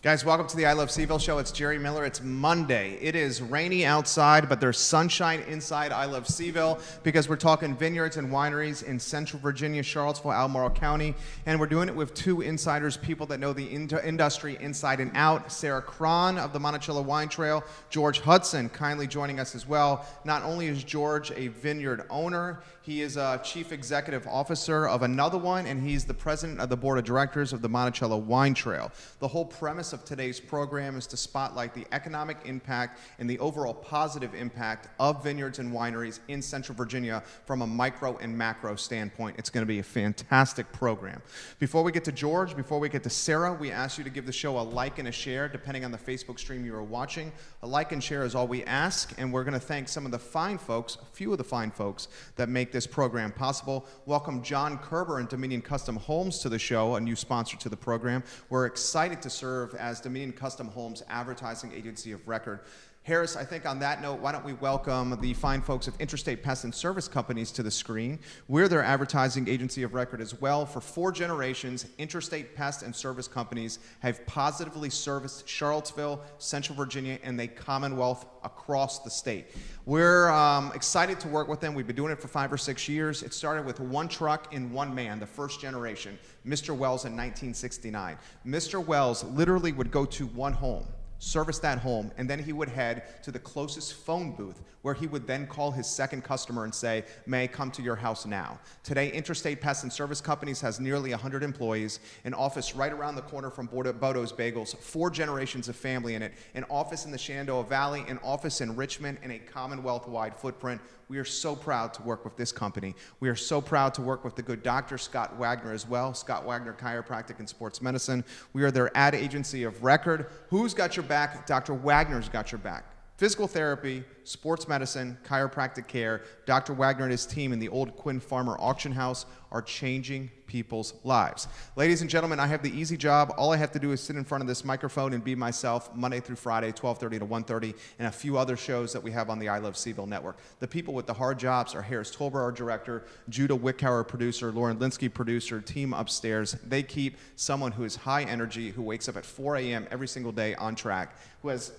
Guys, welcome to the I Love CVille Show. It's Jerry Miller. It's Monday. It is rainy outside, but there's sunshine inside I Love CVille because we're talking vineyards and wineries in Central Virginia, Charlottesville, Albemarle County, and we're doing it with two insiders, people that know the industry inside and out. Sarah Craun of the Monticello Wine Trail, George Hodson kindly joining us as well. Not only is George a vineyard owner, he is a chief executive officer of another one, and he's the president of the board of directors of the Monticello Wine Trail. The whole premise of today's program is to spotlight the economic impact and the overall positive impact of vineyards and wineries in Central Virginia from a micro and macro standpoint. It's going to be a fantastic program. Before we get to George, before we get to Sarah, we ask you to give the show a like and a share, depending on the Facebook stream you are watching. A like and share is all we ask, and we're going to thank some of the fine folks, a few of the fine folks that make this program possible. Welcome John Kerber and Dominion Custom Homes to the show, a new sponsor to the program. We're excited to serve as Dominion Custom Homes advertising agency of record. Harris, I think on that note, why don't we welcome the fine folks of Intrastate Pest and Service Companies to the screen. We're their advertising agency of record as well. For 4 generations, Intrastate Pest and Service Companies have positively serviced Charlottesville, Central Virginia, and the Commonwealth across the state. We're excited to work with them. We've been doing it for 5 or 6 years. It started with 1 truck and 1 man, the first generation, Mr. Wells in 1969. Mr. Wells literally would go to one home, service that home, and then he would head to the closest phone booth where he would then call his second customer and say, may I come to your house now? Today, Intrastate Pest and Service Companies has nearly 100 employees, an office right around the corner from Bodo's Bagels, 4 generations of family in it, an office in the Shenandoah Valley, an office in Richmond, and a Commonwealth-wide footprint. We are so proud to work with this company. We are so proud to work with the good doctor, Scott Wagner, as well. Scott Wagner, Chiropractic and Sports Medicine. We are their ad agency of record. Who's got your back? Dr. Wagner's got your back. Physical therapy, sports medicine, chiropractic care. Dr. Wagner and his team in the old Quinn Farmer Auction House are changing people's lives. Ladies and gentlemen, I have the easy job. All I have to do is sit in front of this microphone and be myself Monday through Friday, 12:30 to 1:30, and a few other shows that we have on the I Love CVille network. The people with the hard jobs are Harris Tolber, our director, Judah Wickhauer, producer, Lauren Linsky, producer, team upstairs. They keep someone who is high energy, who wakes up at 4 a.m. every single day on track, who has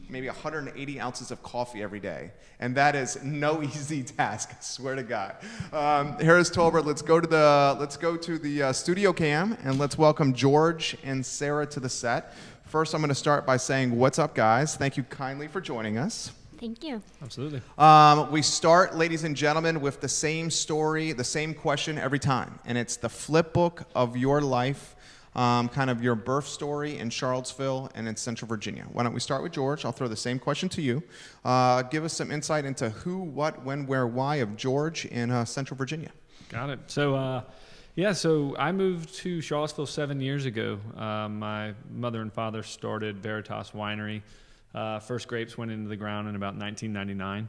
maybe 180 ounces of coffee every day. And that is no easy task, I swear to God. Harris Tolber, let's go to the studio cam, and let's welcome George and Sarah to the set. First, I'm going to start by saying, what's up, guys? Thank you kindly for joining us. Thank you. Absolutely. We start, ladies and gentlemen, with the same story, the same question every time, and it's the flip book of your life, kind of your birth story in Charlottesville and in Central Virginia. Why don't we start with George? I'll throw the same question to you. Give us some insight into who, what, when, where, why of George in Central Virginia. Got it. So, so I moved to Charlottesville 7 years ago. My mother and father started Veritas Winery. First grapes went into the ground in about 1999.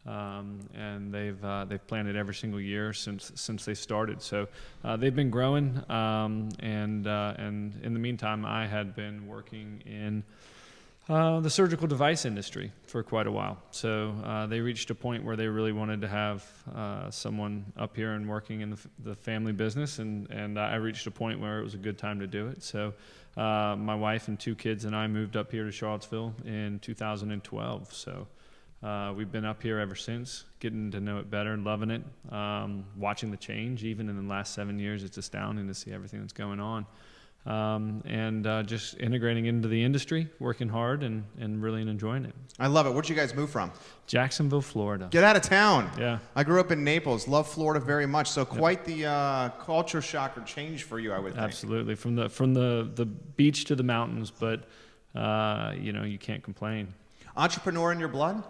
And they've planted every single year since they started. So they've been growing, and in the meantime, I had been working in the surgical device industry for quite a while. So they reached a point where they really wanted to have someone up here and working in the family business, and I reached a point where it was a good time to do it. So my wife and 2 kids and I moved up here to Charlottesville in 2012. So we've been up here ever since, getting to know it better and loving it, watching the change. Even in the last 7 years, it's astounding to see everything that's going on. And just integrating into the industry, working hard, and really enjoying it. I love it. Where'd you guys move from? Jacksonville, Florida. Get out of town. Yeah. I grew up in Naples. Love Florida very much. So quite the culture shock or change for you, I would think. Absolutely. From the beach to the mountains, but you can't complain. Entrepreneur in your blood?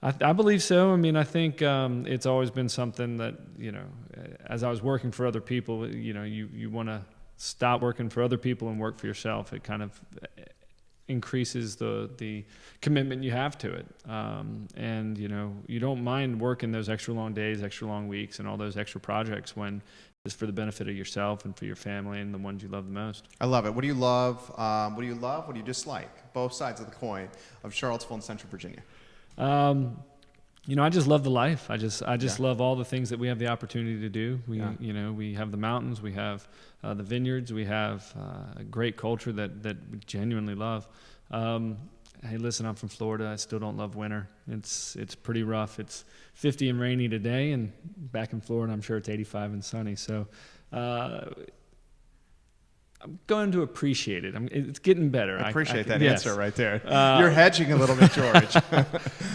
I believe so. I mean, I think it's always been something that, as I was working for other people, you want to stop working for other people and work for yourself. It kind of increases the commitment you have to it. And, you don't mind working those extra long days, extra long weeks, and all those extra projects when it's for the benefit of yourself and for your family and the ones you love the most. I love it. What do you love? What do you love? What do you dislike? Both sides of the coin of Charlottesville and Central Virginia. I just love the life. I just love all the things that we have the opportunity to do. We have the mountains, we have the vineyards, we have a great culture that we genuinely love. Hey, listen, I'm from Florida. I still don't love winter. It's pretty rough. It's 50 and rainy today, and back in Florida, I'm sure it's 85 and sunny. So I'm going to appreciate it. It's getting better. I appreciate that yes. answer right there. You're hedging a little bit, George.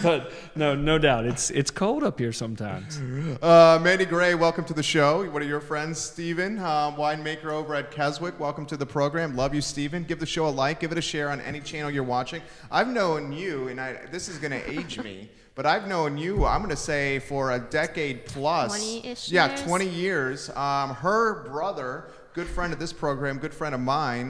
But no doubt, it's cold up here sometimes. Mandy Gray, welcome to the show. One of your friends, Steven, winemaker over at Keswick. Welcome to the program. Love you, Steven. Give the show a like. Give it a share on any channel you're watching. I've known you, and this is going to age me, but I've known you, I'm going to say, for a decade plus. 20-ish Yeah, years. 20 years. Her brother, good friend of this program, good friend of mine,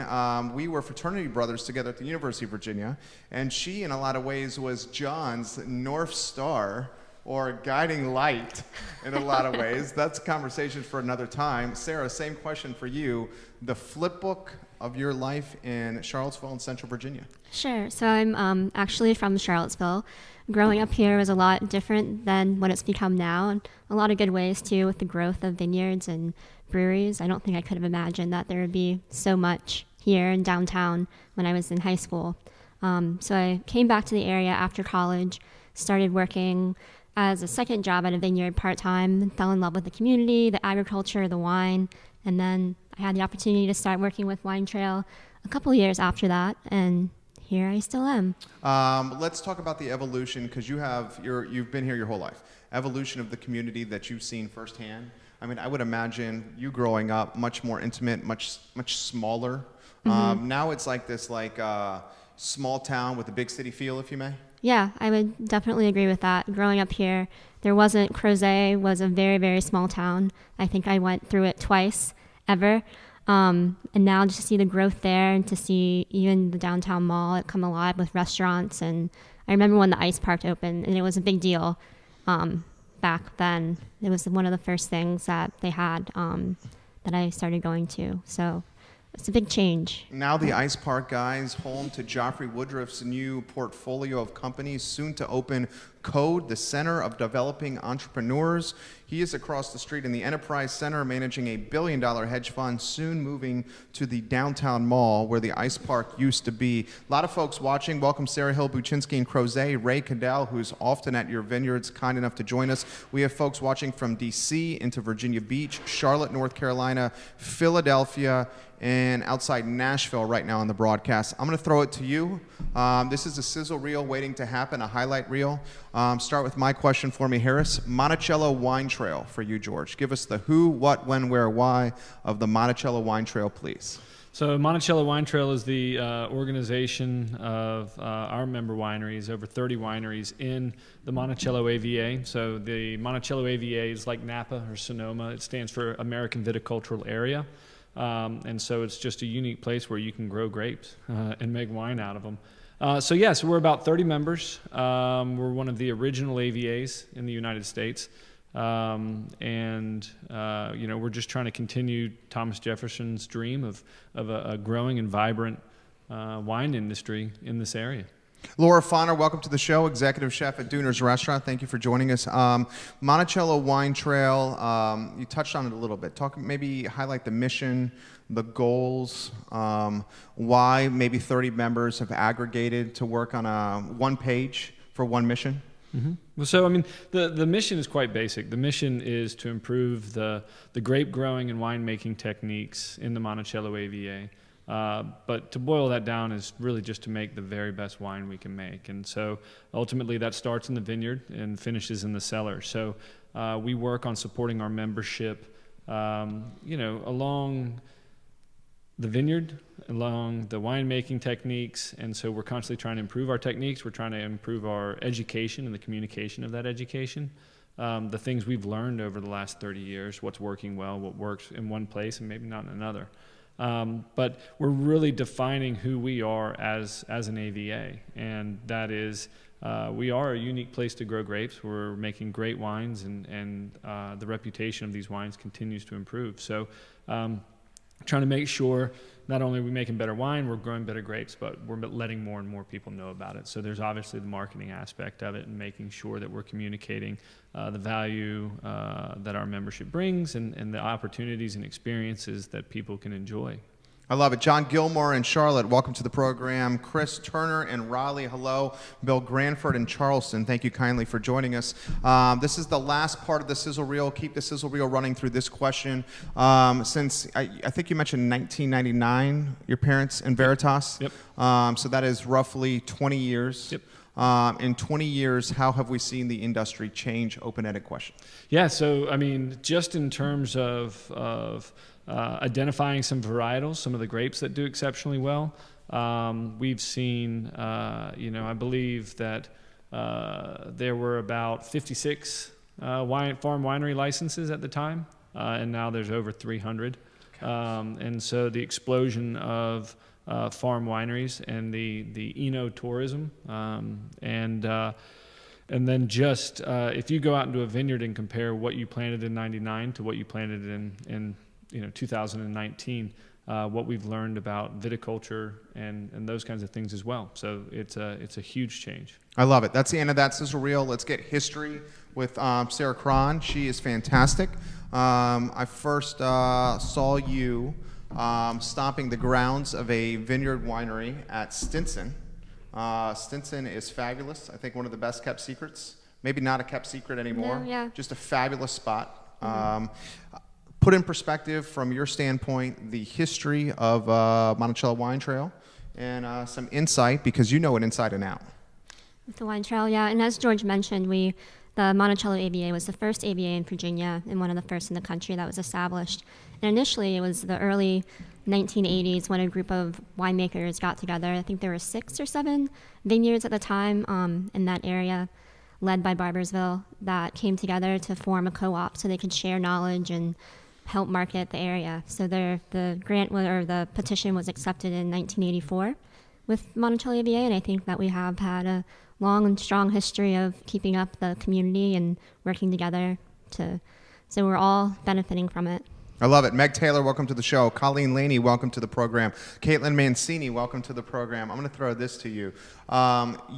we were fraternity brothers together at the University of Virginia, and she, in a lot of ways, was John's North Star, or guiding light, in a lot of ways. That's a conversation for another time. Sarah, same question for you. The flip book of your life in Charlottesville and Central Virginia. Sure. So I'm actually from Charlottesville. Growing up here was a lot different than what it's become now, and a lot of good ways, too, with the growth of vineyards and breweries. I don't think I could have imagined that there would be so much here in downtown when I was in high school. So I came back to the area after college, started working as a second job at a vineyard part-time, fell in love with the community, the agriculture, the wine, and then I had the opportunity to start working with Wine Trail a couple of years after that, and here I still am. Let's talk about the evolution, because you've been here your whole life. Evolution of the community that you've seen firsthand. I mean, I would imagine you growing up much more intimate, much smaller. Mm-hmm. Now it's like this small town with a big city feel, if you may. Yeah, I would definitely agree with that. Growing up here, Crozet was a very, very small town. I think I went through it twice ever. And now just to see the growth there and to see even the downtown mall come alive with restaurants. And I remember when the ice park opened, and it was a big deal back then. It was one of the first things that they had that I started going to. So it's a big change. Now the Ice Park guys, home to Joffrey Woodruff's new portfolio of companies, soon to open Code, the center of developing entrepreneurs. He is across the street in the Enterprise Center, managing a $1 billion hedge fund, soon moving to the downtown mall where the Ice Park used to be. A lot of folks watching. Welcome Sarah Hill, Buczynski, and Crozet. Ray Cadell, who's often at your vineyards, kind enough to join us. We have folks watching from D.C. into Virginia Beach, Charlotte, North Carolina, Philadelphia, and outside Nashville right now on the broadcast. I'm going to throw it to you. This is a sizzle reel waiting to happen, a highlight reel. Start with my question for me, Harris. Monticello Wine Trail for you, George. Give us the who, what, when, where, why of the Monticello Wine Trail, please. So Monticello Wine Trail is the organization of our member wineries, over 30 wineries in the Monticello AVA. So the Monticello AVA is like Napa or Sonoma. It stands for American Viticultural Area. And so it's just a unique place where you can grow grapes and make wine out of them. So we're about 30 members. We're one of the original AVAs in the United States. We're just trying to continue Thomas Jefferson's dream of a growing and vibrant wine industry in this area. Laura Fonner, welcome to the show, executive chef at Dooner's Restaurant. Thank you for joining us. Monticello Wine Trail, you touched on it a little bit. Maybe highlight the mission, the goals, why maybe 30 members have aggregated to work on one page for one mission. Mm-hmm. Well, so, the mission is quite basic. The mission is to improve the grape growing and winemaking techniques in the Monticello AVA. But to boil that down is really just to make the very best wine we can make. And so ultimately that starts in the vineyard and finishes in the cellar. So we work on supporting our membership, along the vineyard, along the winemaking techniques. And so we're constantly trying to improve our techniques. We're trying to improve our education and the communication of that education. The things we've learned over the last 30 years, what's working well, what works in one place and maybe not in another. But we're really defining who we are as an AVA, and that is we are a unique place to grow grapes. We're making great wines, and the reputation of these wines continues to improve. So trying to make sure not only are we making better wine, we're growing better grapes, but we're letting more and more people know about it. So there's obviously the marketing aspect of it and making sure that we're communicating the value that our membership brings and the opportunities and experiences that people can enjoy. I love it. John Gilmore in Charlotte, welcome to the program. Chris Turner in Raleigh, hello. Bill Granford in Charleston, thank you kindly for joining us. This is the last part of the sizzle reel. Keep the sizzle reel running through this question. Since I think you mentioned 1999, your parents in Veritas. Yep. So that is roughly 20 years. Yep. In 20 years, how have we seen the industry change? Open-ended question. Yeah, so I mean, just in terms of identifying some varietals, some of the grapes that do exceptionally well, we've seen, I believe that there were about 56 farm winery licenses at the time, and now there's over 300. And so the explosion of farm wineries and the eno-tourism, and then just if you go out into a vineyard and compare what you planted in 99 to what you planted in 2019, what we've learned about viticulture and those kinds of things as well. So it's a huge change. I love it. That's the end of that sizzle reel. Let's get history with Sarah Craun. She is fantastic. I first saw you stomping the grounds of a vineyard winery at Stinson. Stinson is fabulous. I think one of the best kept secrets. Maybe not a kept secret anymore. No, yeah. Just a fabulous spot. Put in perspective from your standpoint the history of Monticello Wine Trail and some insight, because you know it inside and out. The wine trail, yeah. And as George mentioned, the Monticello AVA was the first AVA in Virginia and one of the first in the country that was established. And initially, it was the early 1980s when a group of winemakers got together. I think there were 6 or 7 vineyards at the time in that area, led by Barbersville, that came together to form a co-op so they could share knowledge and help market the area. So the petition was accepted in 1984 with Monticello AVA, and I think that we have had a long and strong history of keeping up the community and working together so we're all benefiting from it. I love it. Meg Taylor, welcome to the show. Colleen Laney, welcome to the program. Caitlin Mancini, welcome to the program. I'm going to throw this to you.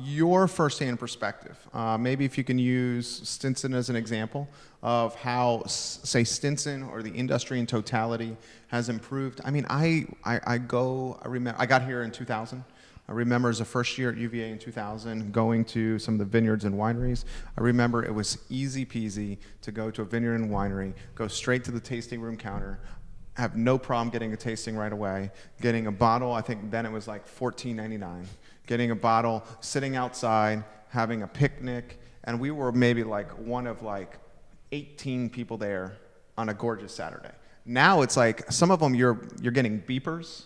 Your firsthand perspective, maybe if you can use Stinson as an example of how, say, Stinson or the industry in totality has improved. I mean, I remember I got here in 2000. I remember as a first year at UVA in 2000 going to some of the vineyards and wineries. I remember it was easy peasy to go to a vineyard and winery, go straight to the tasting room counter, have no problem getting a tasting right away, getting a bottle. I think then it was like $14.99. Getting a bottle, sitting outside, having a picnic, and we were maybe like one of like 18 people there on a gorgeous Saturday. Now it's like some of them you're getting beepers,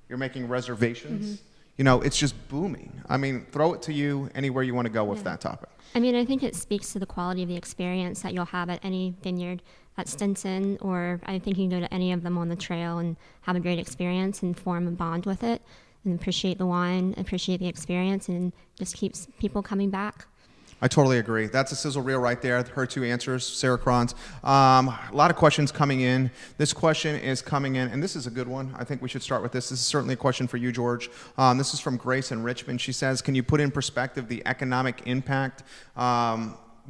you're making reservations. Mm-hmm. You know, it's just booming. I mean, throw it to you anywhere you want to go with that topic. I mean, I think it speaks to the quality of the experience that you'll have at any vineyard at Stinson, or I think you can go to any of them on the trail and have a great experience and form a bond with it and appreciate the wine, appreciate the experience, and just keeps people coming back. I totally agree. That's a sizzle reel right there. Her 2 answers, Sarah Craun's. A lot of questions coming in. This question is coming in, and this is a good one. I think we should start with this. This is certainly a question for you, George. This is from Grace in Richmond. She says, can you put in perspective the economic impact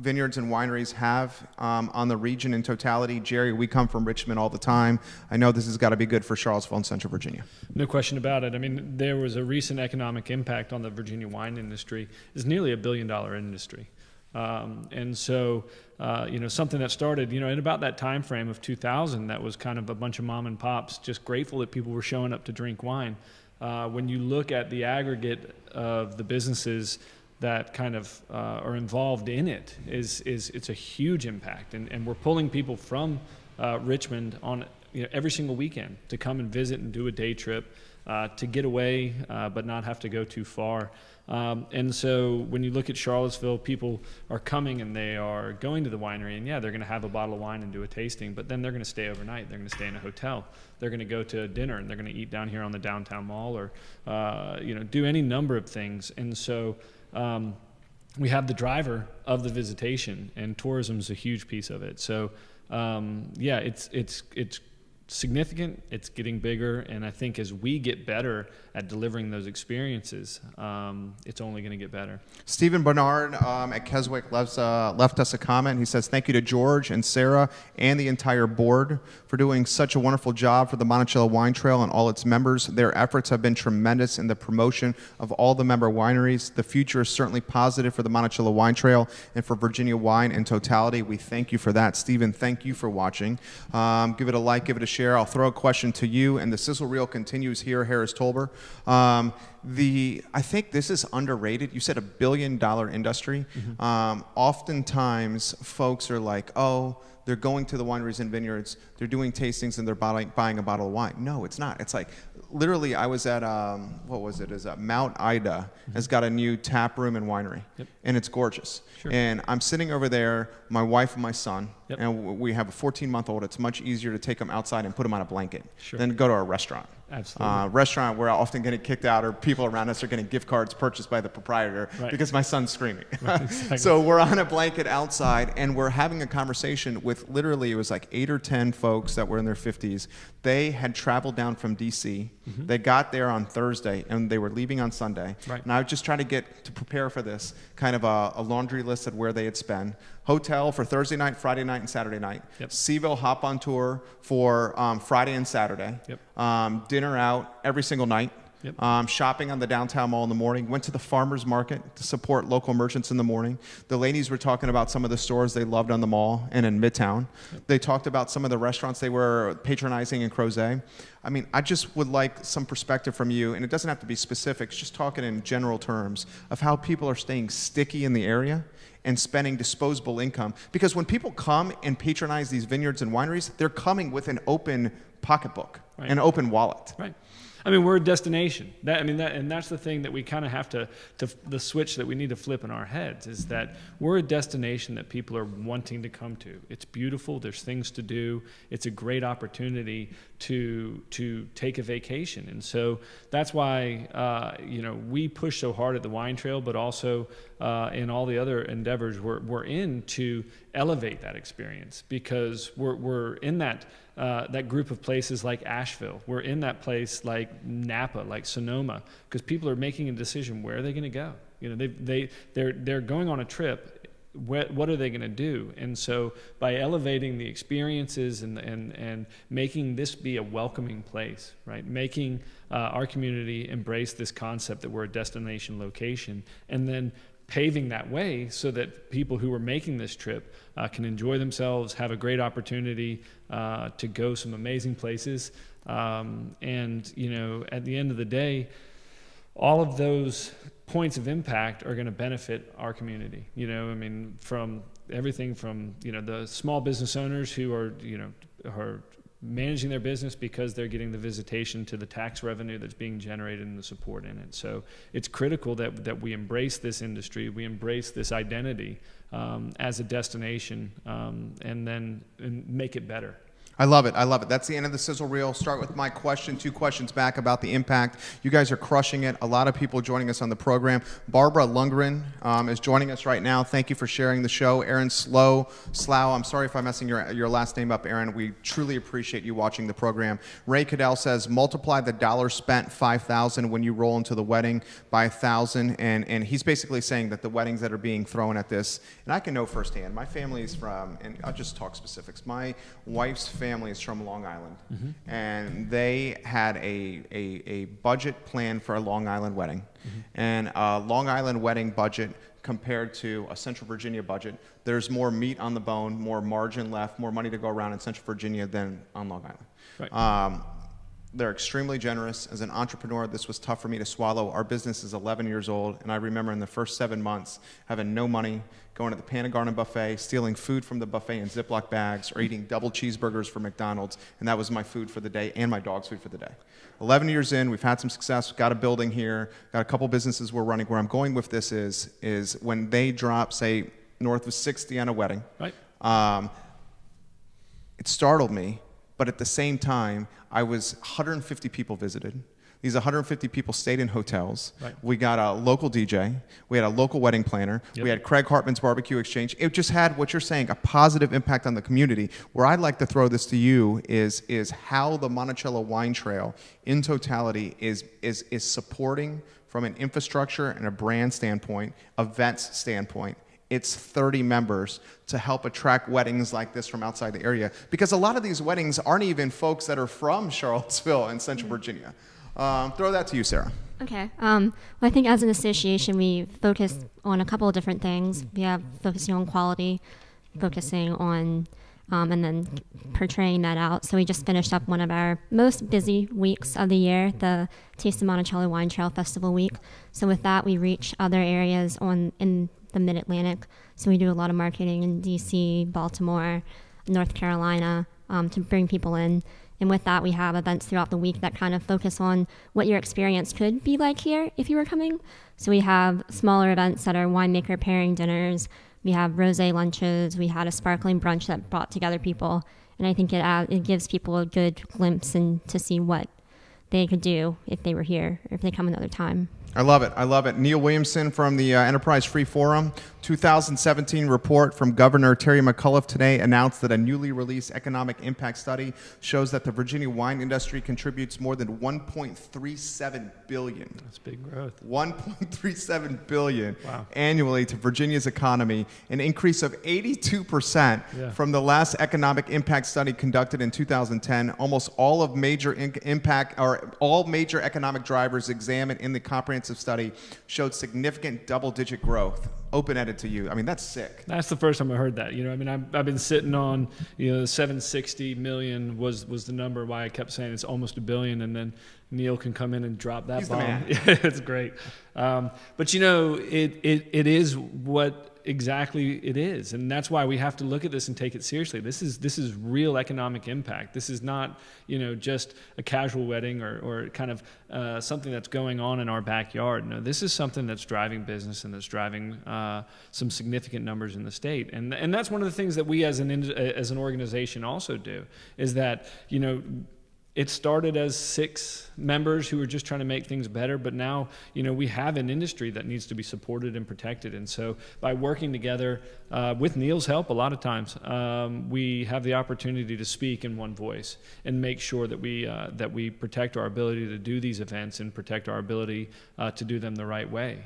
vineyards and wineries have on the region in totality? Jerry, we come from Richmond all the time. I know this has got to be good for Charlottesville and Central Virginia. No question about it. I mean, there was a recent economic impact on the Virginia wine industry. It's nearly $1 billion industry. And so, something that started, in about that time frame of 2000, that was kind of a bunch of mom and pops just grateful that people were showing up to drink wine. When you look at the aggregate of the businesses that kind of are involved in it, it's a huge impact, and we're pulling people from Richmond on every single weekend to come and visit and do a day trip, to get away but not have to go too far. And so when you look at Charlottesville, people are coming and they are going to the winery, and they're going to have a bottle of wine and do a tasting, but then they're going to stay overnight. They're going to stay in a hotel. They're going to go to dinner, and they're going to eat down here on the downtown mall, or do any number of things. And so we have the driver of the visitation, and tourism is a huge piece of it. So it's significant. It's getting bigger, and I think as we get better at delivering those experiences, it's only going to get better. Stephen Bernard at Keswick left us a comment. He says, thank you to George and Sarah and the entire board for doing such a wonderful job for the Monticello Wine Trail and all its members. Their efforts have been tremendous in the promotion of all the member wineries. The future is certainly positive for the Monticello Wine Trail and for Virginia wine in totality. We thank you for that. Stephen, thank you for watching. Give it a like, give it a share. I'll throw a question to you, and the sizzle reel continues here, Harris Tolber. I think this is underrated. You said $1 billion industry. Oftentimes, folks are like, oh, they're going to the wineries and vineyards, they're doing tastings, and they're buying a bottle of wine. No, it's not. It's like, literally, I was at, Mount Ida has got a new tap room and winery, and it's gorgeous. Sure. And I'm sitting over there, my wife and my son, and we have a 14-month-old. It's much easier to take them outside and put them on a blanket than go to a restaurant. Absolutely. Restaurant, we're often getting kicked out, or people around us are getting gift cards purchased by the proprietor because my son's screaming. Exactly. So we're on a blanket outside, and we're having a conversation with literally, it was like 8 or 10 folks that were in their 50s. They had traveled down from D.C. They got there on Thursday, and they were leaving on Sunday. Right. And I was just trying to prepare for this, kind of a laundry list of where they had spent. Hotel for Thursday night, Friday night, and Saturday night. CVille hop on tour for Friday and Saturday. Dinner out every single night. Shopping on the downtown mall in the morning. Went to the farmers market to support local merchants in the morning. The ladies were talking about some of the stores they loved on the mall and in Midtown. They talked about some of the restaurants they were patronizing in Crozet. I mean, I just would like some perspective from you, and it doesn't have to be specifics, just talking in general terms of how people are staying sticky in the area and spending disposable income. Because when people come and patronize these vineyards and wineries, they're coming with an open pocketbook, an open wallet. Right. I mean, we're a destination. And that's the thing that we kind of have to the switch that we need to flip in our heads, is that we're a destination that people are wanting to come to. It's beautiful. There's things to do. It's a great opportunity to take a vacation. And so that's why, we push so hard at the wine trail, but also in all the other endeavors we're in to elevate that experience, because we're in that group of places like Asheville. We're in that place like Napa, like Sonoma, because people are making a decision, where are they going to go? They're going on a trip. What are they going to do? And so by elevating the experiences and making this be a welcoming place, right? Making our community embrace this concept that we're a destination location, and then paving that way so that people who are making this trip can enjoy themselves, have a great opportunity to go some amazing places. And, at the end of the day, all of those points of impact are going to benefit our community. From everything from, the small business owners who are managing their business because they're getting the visitation to the tax revenue that's being generated and the support in it. So it's critical that we embrace this industry, we embrace this identity as a destination, and make it better. I love it. I love it. That's the end of the sizzle reel. Start with my question, 2 questions back about the impact. You guys are crushing it. A lot of people joining us on the program. Barbara Lundgren is joining us right now. Thank you for sharing the show. Aaron Slough, I'm sorry if I'm messing your last name up, Aaron. We truly appreciate you watching the program. Ray Cadell says, multiply the dollars spent, $5,000, when you roll into the wedding by 1,000. And he's basically saying that the weddings that are being thrown at this, and I can know firsthand, my family is from, and I'll just talk specifics, my wife's family is from Long Island, and they had a budget plan for a Long Island wedding, and a Long Island wedding budget compared to a Central Virginia budget, there's more meat on the bone, more margin left, more money to go around in Central Virginia than on Long Island. Right. They're extremely generous. As an entrepreneur, this was tough for me to swallow. Our business is 11 years old, and I remember in the first 7 months having no money, going to the Pan and Garden buffet, stealing food from the buffet in Ziploc bags, or eating double cheeseburgers from McDonald's, and that was my food for the day and my dog's food for the day. 11 years in, we've had some success, got a building here, got a couple businesses we're running. Where I'm going with this is when they drop, say, north of 60 on a wedding, right? It startled me. But at the same time, I was 150 people visited. These 150 people stayed in hotels. Right. We got a local DJ. We had a local wedding planner. Yep. We had Craig Hartman's Barbecue Exchange. It just had, what you're saying, a positive impact on the community. Where I'd like to throw this to you is how the Monticello Wine Trail in totality is supporting, from an infrastructure and a brand standpoint, events standpoint, it's 30 members to help attract weddings like this from outside the area. Because a lot of these weddings aren't even folks that are from Charlottesville and Central Virginia. Throw that to you, Sarah. Okay. Well, I think as an association, we focus on a couple of different things. We have focusing on quality, focusing on, and then portraying that out. So we just finished up one of our most busy weeks of the year, the Taste of Monticello Wine Trail Festival Week. So with that, we reach other areas in the Mid-Atlantic. So we do a lot of marketing in D.C., Baltimore, North Carolina, to bring people in. And with that, we have events throughout the week that kind of focus on what your experience could be like here if you were coming. So we have smaller events that are winemaker pairing dinners. We have rosé lunches. We had a sparkling brunch that brought together people. And I think it gives people a good glimpse and to see what they could do if they were here or if they come another time. I love it. I love it. Neil Williamson from the Enterprise Free Forum. 2017 report from Governor Terry McAuliffe today announced that a newly released economic impact study shows that the Virginia wine industry contributes more than $1.37 billion. That's big growth. $1.37 billion Wow. annually to Virginia's economy, an increase of 82% from the last economic impact study conducted in 2010. Almost all of all major economic drivers examined in the comprehensive study showed significant double-digit growth. Open-ended to you. I mean, that's sick. That's the first time I heard that. I've been sitting on, 760 million was the number. Why I kept saying it's almost $1 billion, and then Neil can come in and drop that He's bomb. the man. Yeah, it's great. But it is what exactly it is, and that's why we have to look at this and take it seriously. This is real economic impact. This is not just a casual wedding or kind of something that's going on in our backyard. No, this is something that's driving business and that's driving some significant numbers in the state. And that's one of the things that we as an organization also do, is that it started as 6 members who were just trying to make things better, but now, we have an industry that needs to be supported and protected. And so by working together, with Neil's help, a lot of times, we have the opportunity to speak in one voice and make sure that we protect our ability to do these events and protect our ability to do them the right way.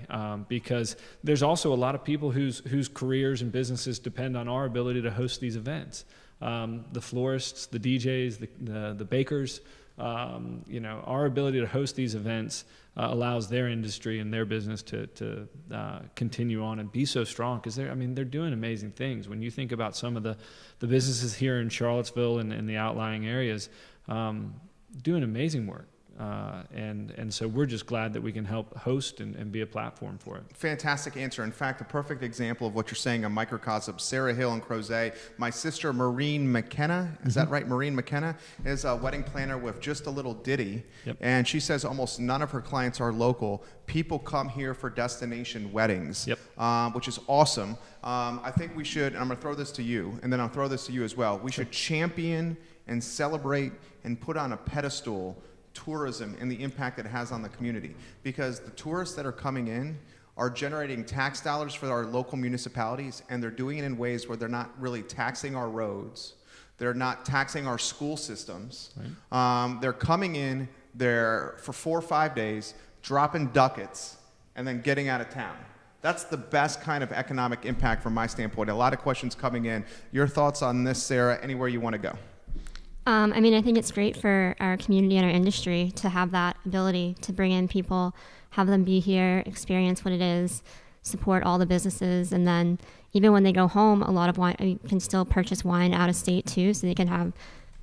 Because there's also a lot of people whose careers and businesses depend on our ability to host these events. The florists, the DJs, the bakers, our ability to host these events allows their industry and their business to continue on and be so strong, because they're doing amazing things. When you think about some of the businesses here in Charlottesville and the outlying areas, doing amazing work. And so we're just glad that we can help host and be a platform for it. Fantastic answer. In fact, a perfect example of what you're saying, a microcosm. Sarah Hill and Crozet. My sister, Maureen McKenna, is that right? Maureen McKenna is a wedding planner with Just a Little Ditty. Yep. And she says almost none of her clients are local. People come here for destination weddings, which is awesome. I think we should, and I'm going to throw this to you, and then I'll throw this to you as well. We should champion and celebrate and put on a pedestal tourism and the impact it has on the community, because the tourists that are coming in are generating tax dollars for our local municipalities, and they're doing it in ways where they're not really taxing our roads, they're not taxing our school systems. Right. They're coming in there for 4 or 5 days, dropping ducats, and then getting out of town. That's the best kind of economic impact from my standpoint. A lot of questions coming in. Your thoughts on this, Sarah? Anywhere you want to go? I think it's great for our community and our industry to have that ability to bring in people, have them be here, experience what it is, support all the businesses, and then even when they go home, a lot of wine can still purchase wine out of state too, so they can have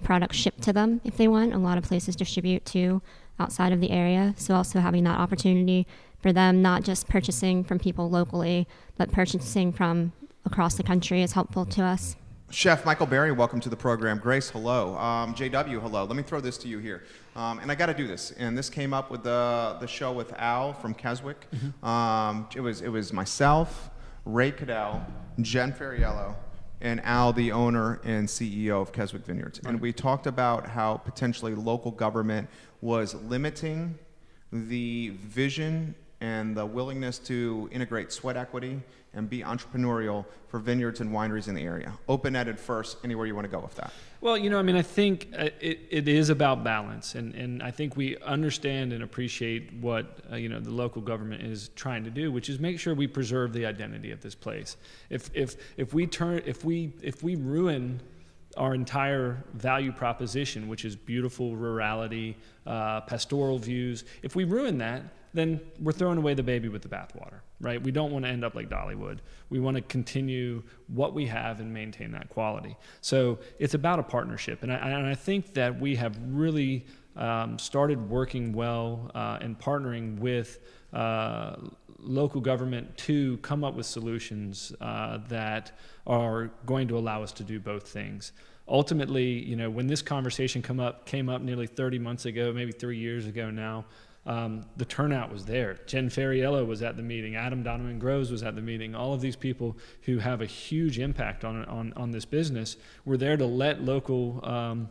products shipped to them if they want. A lot of places distribute too outside of the area, so also having that opportunity for them, not just purchasing from people locally, but purchasing from across the country is helpful to us. Chef Michael Berry, welcome to the program. Grace, hello. JW, hello. Let me throw this to you here. And I got to do this. And this came up with the show with Al from Keswick. Mm-hmm. It was myself, Ray Cadell, Jen Ferriello, and Al, the owner and CEO of Keswick Vineyards. Right. And we talked about how potentially local government was limiting the vision and the willingness to integrate sweat equity and be entrepreneurial for vineyards and wineries in the area? Open-ended first, anywhere you want to go with that. Well, I think it is about balance, and I think we understand and appreciate what the local government is trying to do, which is make sure we preserve the identity of this place. If we ruin our entire value proposition, which is beautiful rurality, pastoral views, if we ruin that, then we're throwing away the baby with the bathwater, right? We don't want to end up like Dollywood. We want to continue what we have and maintain that quality. So it's about a partnership. And I think that we have really started working well and partnering with local government to come up with solutions that are going to allow us to do both things. Ultimately, when this conversation came up nearly 30 months ago, maybe 3 years ago now, the turnout was there. Jen Ferriello was at the meeting. Adam Donovan Groves was at the meeting. All of these people who have a huge impact on this business were there to let local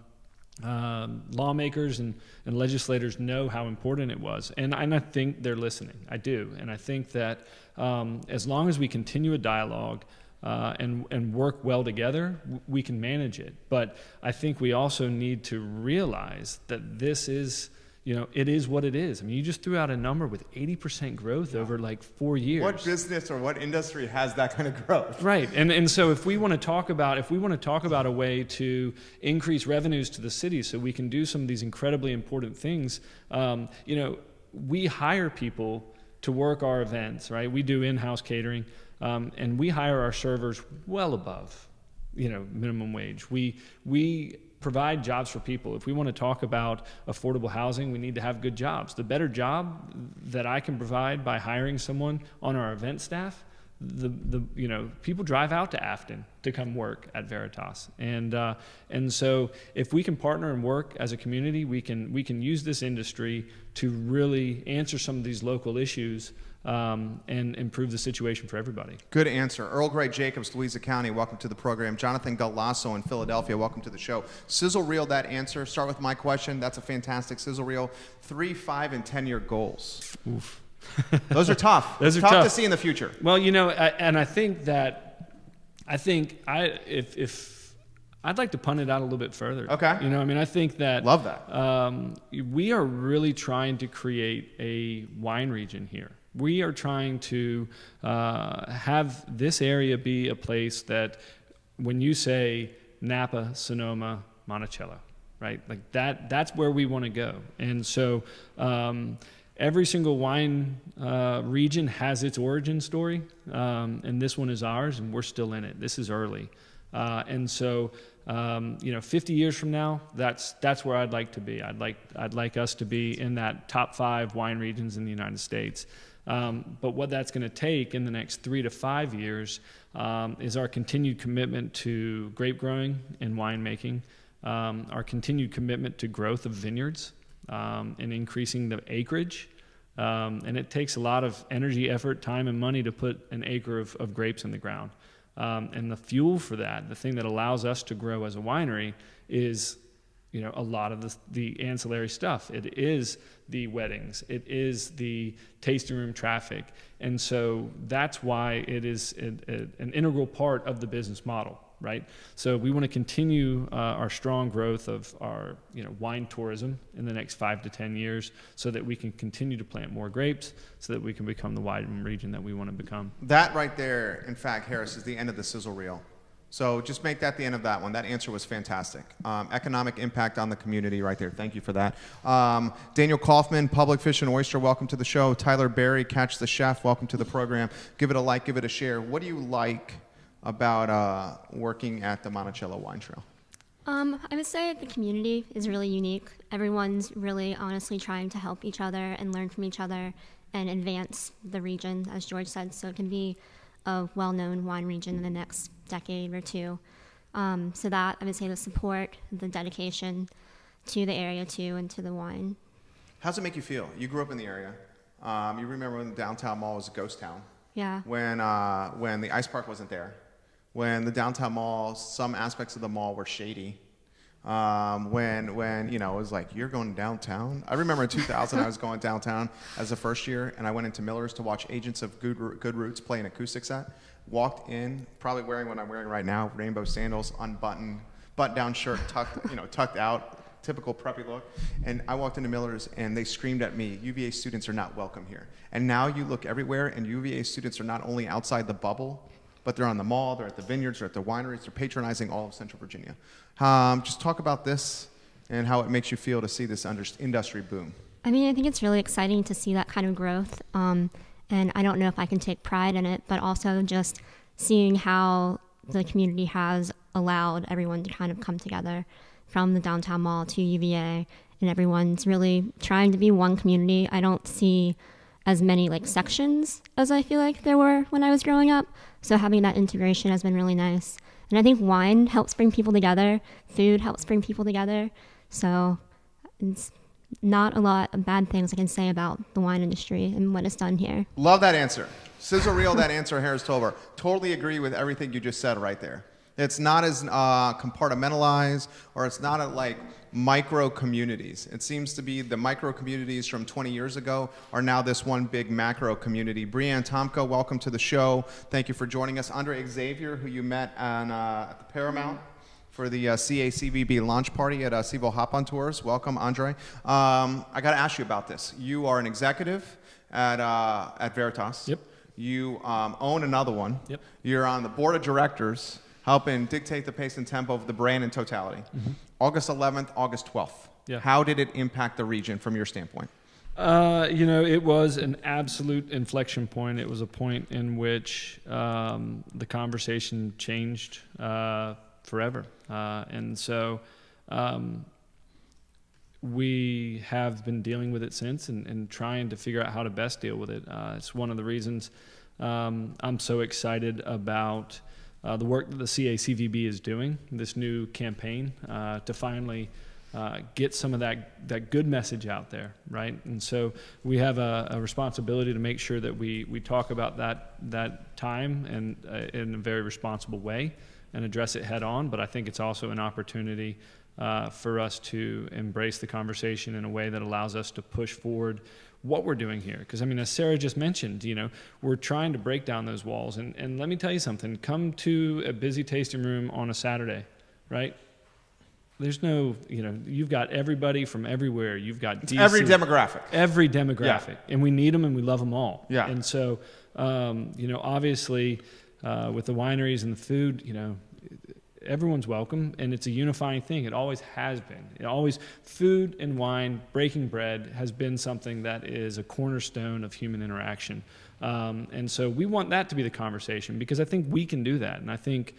lawmakers and legislators know how important it was. And I think they're listening. I do. And I think that as long as we continue a dialogue and work well together, we can manage it. But I think we also need to realize that this is, it is what it is. I mean, you just threw out a number with 80% growth over like 4 years. What business or what industry has that kind of growth? Right. And so if we want to talk about a way to increase revenues to the city so we can do some of these incredibly important things, we hire people to work our events, right? We do in-house catering, and we hire our servers well above, minimum wage. We provide jobs for people. If we want to talk about affordable housing, we need to have good jobs. The better job that I can provide by hiring someone on our event staff, people drive out to Afton to come work at Veritas. And so if we can partner and work as a community, we can use this industry to really answer some of these local issues and improve the situation for everybody. Good answer. Earl Grey Jacobs, Louisa County, welcome to the program. Jonathan Galasso in Philadelphia, welcome to the show. Sizzle reel that answer. Start with my question. That's a fantastic sizzle reel. 3, 5, and 10-year goals. Oof. Those are tough. Those are tough to see in the future. Well, and I think if I'd like to punt it out a little bit further. Okay. I think that love that. We are really trying to create a wine region here. We are trying to have this area be a place that when you say Napa, Sonoma, Monticello, right? Like that's where we want to go. And so every single wine region has its origin story, and this one is ours, and we're still in it. This is early. And so 50 years from now, that's where I'd like to be. I'd like us to be in that top 5 wine regions in the United States. But what that's going to take in the next 3 to 5 years is our continued commitment to grape growing and winemaking, our continued commitment to growth of vineyards and increasing the acreage. And it takes a lot of energy, effort, time, and money to put an acre of grapes in the ground. And the fuel for that, the thing that allows us to grow as a winery, is a lot of the ancillary stuff. It is the weddings. It is the tasting room traffic. And so that's why it is an integral part of the business model, right? So we want to continue our strong growth of our wine tourism in the next 5 to 10 years so that we can continue to plant more grapes so that we can become the wine region that we want to become. That right there, in fact, Harris, is the end of the sizzle reel. So just make that the end of that one. That answer was fantastic. Economic impact on the community right there. Thank you for that. Daniel Kaufman, Public Fish and Oyster, welcome to the show. Tyler Berry, Catch the Chef, welcome to the program. Give it a like, give it a share. What do you like about working at the Monticello Wine Trail? I would say the community is really unique. Everyone's really honestly trying to help each other and learn from each other and advance the region, as George said, so it can be a well-known wine region in the next decade or two. So that, I would say, the support, the dedication to the area too, and to the wine. How's it make you feel? You grew up in the area. You remember when the downtown mall was a ghost town? Yeah. When the ice park wasn't there. When the downtown mall, some aspects of the mall were shady. when it was like, you're going downtown. I remember in 2000 I was going downtown as a first year, and I went into Miller's to watch Agents of Good Roots play an acoustic set. Walked in, probably wearing what I'm wearing right now, rainbow sandals, unbuttoned, button-down shirt, tucked out, typical preppy look. And I walked into Miller's, and they screamed at me, UVA students are not welcome here. And now you look everywhere, and UVA students are not only outside the bubble, but they're on the mall, they're at the vineyards, they're at the wineries, they're patronizing all of Central Virginia. Just talk about this and how it makes you feel to see this industry boom. I mean, I think it's really exciting to see that kind of growth. And I don't know if I can take pride in it, but also just seeing how the community has allowed everyone to kind of come together from the downtown mall to UVA, and everyone's really trying to be one community. I don't see as many sections as I feel like there were when I was growing up. So having that integration has been really nice. And I think wine helps bring people together. Food helps bring people together. So it's not a lot of bad things I can say about the wine industry and what it's done here. Love that answer. Sizzle reel that answer, Harris Tolber. Totally agree with everything you just said right there. It's not as compartmentalized, or it's not like micro communities. It seems to be the micro communities from 20 years ago are now this one big macro community. Brianne Tomko, welcome to the show. Thank you for joining us. Andre Xavier, who you met at the Paramount for the CACVB launch party at CVille Hop on Tours. Welcome, Andre. I got to ask you about this. You are an executive at Veritas. Yep. You own another one. Yep. You're on the board of directors, helping dictate the pace and tempo of the brand in totality. Mm-hmm. August 11th, August 12th. Yeah. How did it impact the region from your standpoint? It was an absolute inflection point. It was a point in which the conversation changed forever. And so we have been dealing with it since and trying to figure out how to best deal with it. It's one of the reasons I'm so excited about the work that the CACVB is doing, this new campaign, to finally get some of that good message out there, right? And so we have a responsibility to make sure that we talk about that time and in a very responsible way and address it head on. But I think it's also an opportunity for us to embrace the conversation in a way that allows us to push forward what we're doing here. Because, I mean, as Sarah just mentioned, we're trying to break down those walls. And let me tell you something. Come to a busy tasting room on a Saturday, right? There's no, you've got everybody from everywhere. You've got DC, every demographic. Every demographic. Yeah. And we need them and we love them all. Yeah. And so, obviously, with the wineries and the food, everyone's welcome, and it's a unifying thing. It always has been. Food and wine, breaking bread, has been something that is a cornerstone of human interaction. And so we want that to be the conversation, because I think we can do that. And I think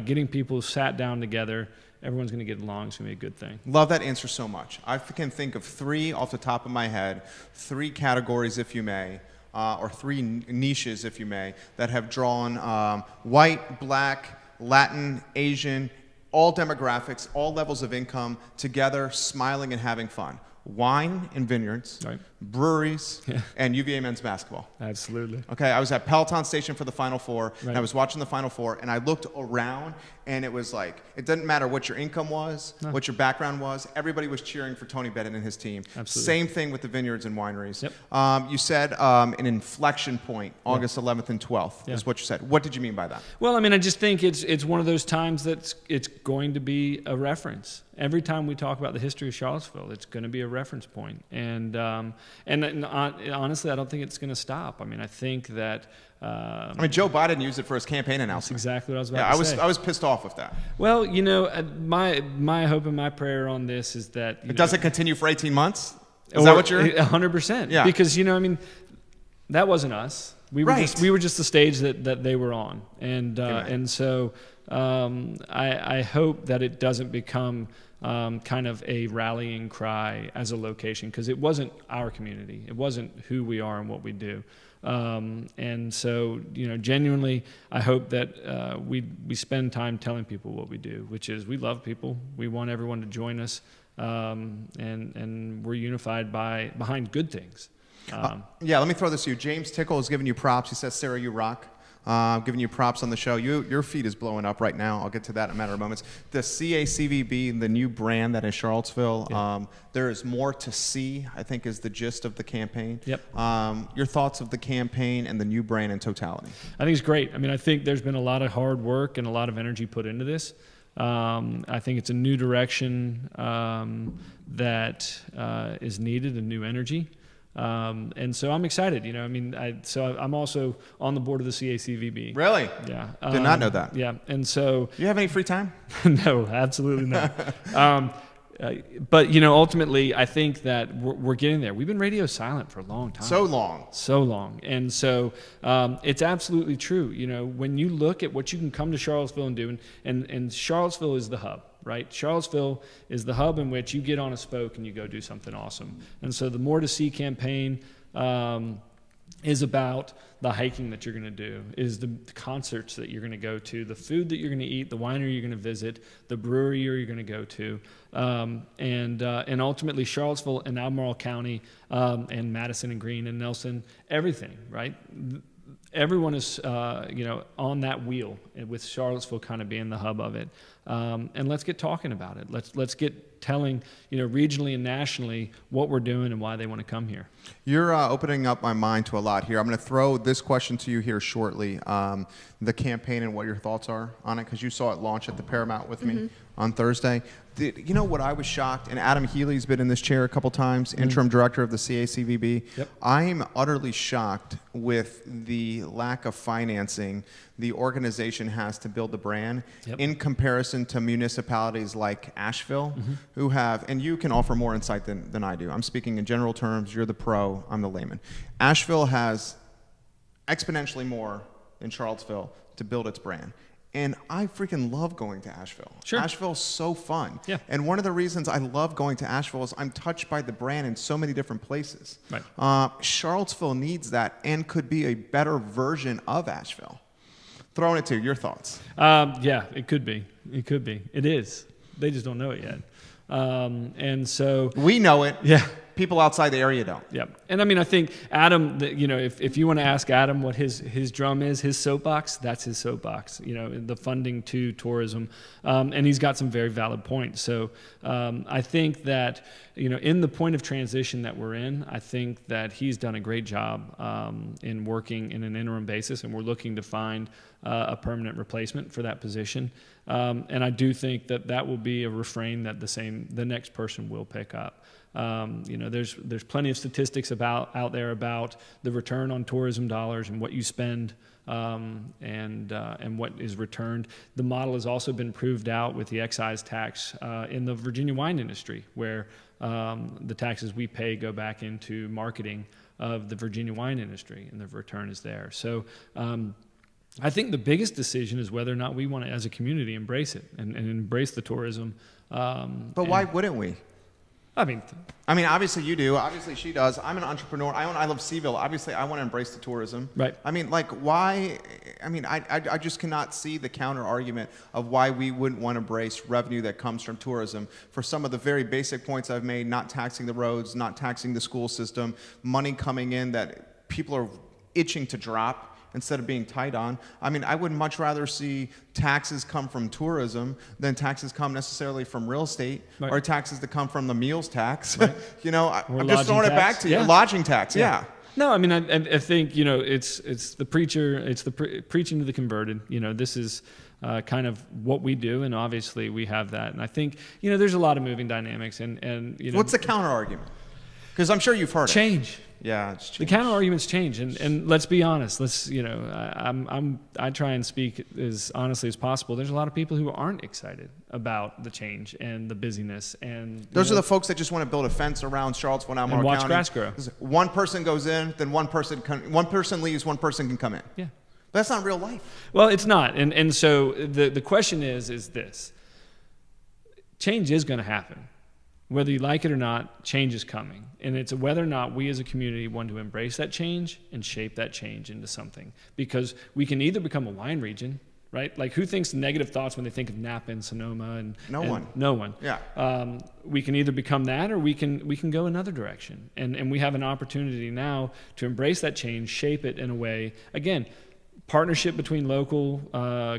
getting people sat down together, everyone's going to get along. It's going to be a good thing. Love that answer so much. I can think of three off the top of my head, three categories, if you may, or three niches, if you may, that have drawn white, black, Latin, Asian, all demographics, all levels of income together, smiling and having fun. Wine and vineyards, right. Breweries, and UVA men's basketball. Absolutely. Okay, I was at Peloton Station for the Final Four, right. and I was watching the Final Four, and I looked around, and it was like, it doesn't matter what your income was, what your background was, everybody was cheering for Tony Bennett and his team. Absolutely. Same thing with the vineyards and wineries. Yep. You said an inflection point, August 11th and 12th, is what you said. What did you mean by that? Well, I mean, I just think it's one of those times that it's going to be a reference. Every time we talk about the history of Charlottesville, it's going to be a reference point. And honestly, I don't think it's going to stop. I mean, I think that... Joe Biden used it for his campaign announcement. That's exactly what I was about to say. I was pissed off with that. Well, my hope and my prayer on this is that... It doesn't continue for 18 months? Is that what you're... 100%. Yeah. Because, that wasn't us. We were just the stage that they were on. And so I hope that it doesn't become kind of a rallying cry as a location, because it wasn't our community. It wasn't who we are and what we do. And so, genuinely, I hope that we spend time telling people what we do, which is we love people. We want everyone to join us, and we're unified behind good things. Let me throw this to you. James Tickle has given you props. He says, Sarah, you rock. giving you props on the show. Your feed is blowing up right now. I'll get to that in a matter of moments. The CACVB, the new brand that is Charlottesville, there is more to see, I think, is the gist of the campaign. Yep. Your thoughts of the campaign and the new brand in totality? I think it's great. I mean, I think there's been a lot of hard work and a lot of energy put into this. I think it's a new direction that is needed, a new energy. And so I'm excited, you know, I mean, I'm also on the board of the CACVB. Really? Yeah. Did not know that. Yeah. And so. Do you have any free time? No, absolutely not. But, you know, ultimately, I think that we're getting there. We've been radio silent for a long time. So long. And so it's absolutely true. You know, when you look at what you can come to Charlottesville and do, and Charlottesville is the hub, right? Charlottesville is the hub in which you get on a spoke and you go do something awesome. And so the More to See campaign is about the hiking that you're going to do, is the concerts that you're going to go to, the food that you're going to eat, the winery you're going to visit, the brewery you're going to go to, and ultimately Charlottesville and Albemarle County and Madison and Greene and Nelson, everything, right? Everyone is, on that wheel, with Charlottesville kind of being the hub of it. And let's get talking about it. Let's get telling, regionally and nationally what we're doing and why they want to come here. You're opening up my mind to a lot here. I'm going to throw this question to you here shortly, the campaign and what your thoughts are on it, because you saw it launch at the Paramount with me on Thursday. You know what I was shocked, and Adam Healy's been in this chair a couple times, interim director of the CACVB. Yep. I'm utterly shocked with the lack of financing the organization has to build the brand in comparison to municipalities like Asheville, who have, and you can offer more insight than I do. I'm speaking in general terms. You're the pro. I'm the layman. Asheville has exponentially more than Charlottesville to build its brand. And I freaking love going to Asheville. Sure. Asheville's so fun. Yeah. And one of the reasons I love going to Asheville is I'm touched by the brand in so many different places. Right. Charlottesville needs that and could be a better version of Asheville. Throwing it to you, your thoughts. Yeah, it could be. It could be. It is. They just don't know it yet. And so we know it. Yeah. People outside the area don't. Yeah. And I mean, I think Adam, if you want to ask Adam what his drum is, his soapbox, that's his soapbox, the funding to tourism. And he's got some very valid points. So I think that, in the point of transition that we're in, I think that he's done a great job in working in an interim basis, and we're looking to find a permanent replacement for that position. And I do think that will be a refrain that the next person will pick up. There's plenty of statistics out there about the return on tourism dollars and what you spend and what is returned. The model has also been proved out with the excise tax in the Virginia wine industry, where the taxes we pay go back into marketing of the Virginia wine industry, and the return is there. So I think the biggest decision is whether or not we want to, as a community, embrace it and embrace the tourism. But why wouldn't we? I mean, obviously you do. Obviously she does. I'm an entrepreneur. I own I Love CVille. Obviously, I want to embrace the tourism. Right. I mean, why? I just cannot see the counter argument of why we wouldn't want to embrace revenue that comes from tourism for some of the very basic points I've made, not taxing the roads, not taxing the school system, money coming in that people are itching to drop instead of being tight on. I would much rather see taxes come from tourism than taxes come necessarily from real estate, right, or taxes that come from the meals tax. Right. I'm just throwing it back to you. Lodging tax, yeah. No, I think, it's the preacher, it's the preaching to the converted. This is kind of what we do, and obviously we have that. And I think, there's a lot of moving dynamics. And what's the counter argument? Because I'm sure you've heard change. Yeah, it's changed. The counter arguments change, and let's be honest. I try and speak as honestly as possible. There's a lot of people who aren't excited about the change and the busyness, and those are the folks that just want to build a fence around Charlottesville and Albemarle County. Watch Grass grow. One person goes in, then one person leaves, one person can come in. Yeah, but that's not real life. Well, it's not, and so the question is this: change is going to happen. Whether you like it or not, change is coming. And it's whether or not we as a community want to embrace that change and shape that change into something. Because we can either become a wine region, right? Like, who thinks negative thoughts when they think of Napa and Sonoma? No one. No one. Yeah. We can either become that, or we can go another direction. And we have an opportunity now to embrace that change, shape it in a way. Again, partnership between local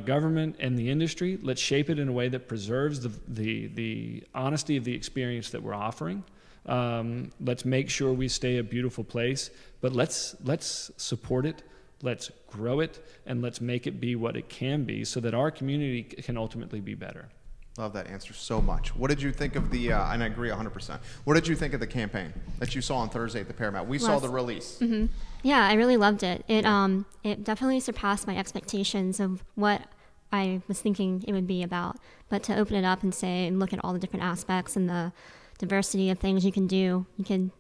government and the industry. Let's shape it in a way that preserves the honesty of the experience that we're offering. Let's make sure we stay a beautiful place, but let's support it, let's grow it, and let's make it be what it can be so that our community can ultimately be better. Love that answer so much. What did you think of the, and I agree 100%, what did you think of the campaign that you saw on Thursday at the Paramount? We saw the release. Mm-hmm. Yeah, I really loved it. It definitely surpassed my expectations of what I was thinking it would be about. But to open it up and say, and look at all the different aspects and the diversity of things you can do, you can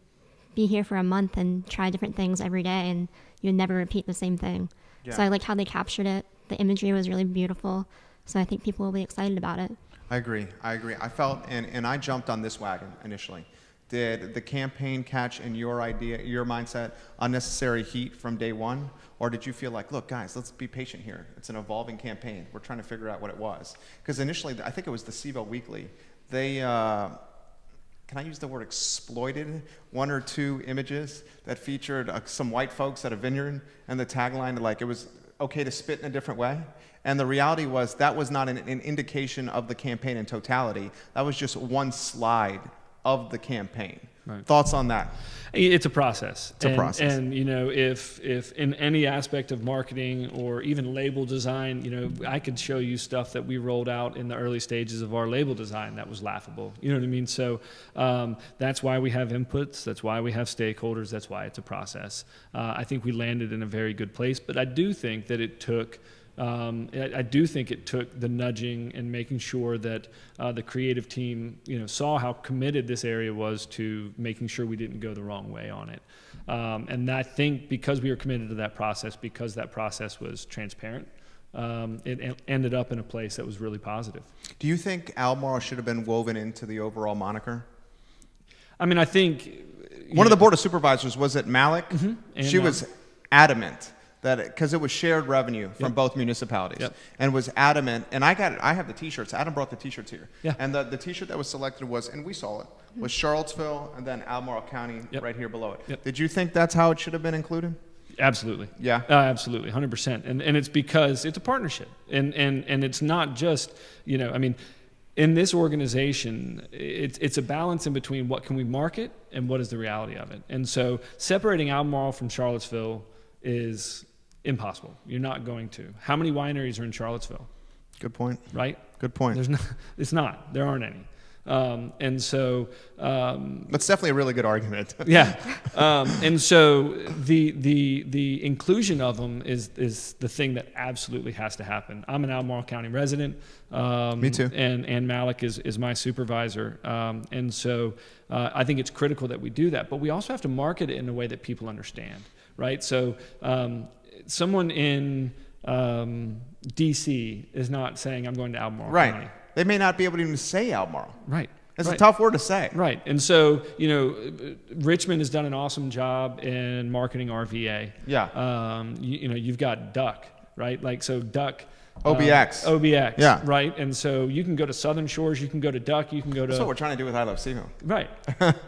be here for a month and try different things every day, and you would never repeat the same thing. Yeah. So I liked how they captured it. The imagery was really beautiful. So I think people will be excited about it. I agree. I felt, and I jumped on this wagon initially. Did the campaign catch in your idea, your mindset, unnecessary heat from day one? Or did you feel like, look, guys, let's be patient here. It's an evolving campaign. We're trying to figure out what it was. Because initially, I think it was the CVille Weekly. They, can I use the word exploited? One or two images that featured some white folks at a vineyard, and the tagline, like, it was okay to spit in a different way. And the reality was that was not an indication of the campaign in totality. That was just one slide of the campaign. Right. Thoughts on that? It's a process. It's a process. And you know, if in any aspect of marketing or even label design, you know, I could show you stuff that we rolled out in the early stages of our label design that was laughable. You know what I mean? So that's why we have inputs. That's why we have stakeholders. That's why it's a process. I think we landed in a very good place, but I do think that it took the nudging and making sure that the creative team, you know, saw how committed this area was to making sure we didn't go the wrong way on it. And I think because we were committed to that process, because that process was transparent, it ended up in a place that was really positive. Do you think Albemarle should have been woven into the overall moniker? I mean, I think one of the board of supervisors was it Malik. Mm-hmm. She was adamant that because it was shared revenue from both municipalities, and was adamant. And I have the T-shirts. Adam brought the T-shirts here, and the T-shirt that was selected was, and we saw it, was Charlottesville and then Albemarle County right here below it. Did you think that's how it should have been included? Absolutely. Yeah. Absolutely, 100%. And it's because it's a partnership, and it's not just, you know, I mean, in this organization, it's a balance in between what can we market and what is the reality of it. And so separating Albemarle from Charlottesville is impossible. You're not going to. How many wineries are in Charlottesville? Good point. Right? Good point. There's not. It's not. There aren't any. And so that's definitely a really good argument. Yeah. And so the inclusion of them is the thing that absolutely has to happen. I'm an Albemarle County resident. Me too. And Malik is my supervisor. And so I think it's critical that we do that. But we also have to market it in a way that people understand. Right? So someone in D.C. is not saying, I'm going to Albemarle County. They may not be able to even say Albemarle. Right. It's a tough word to say. Right. And so, you know, Richmond has done an awesome job in marketing RVA. Yeah. You know, you've got Duck, right? Like, so Duck. OBX. OBX. Yeah. Right. And so you can go to Southern Shores, you can go to Duck, you can go to. That's what we're trying to do with I Love CVille. Right.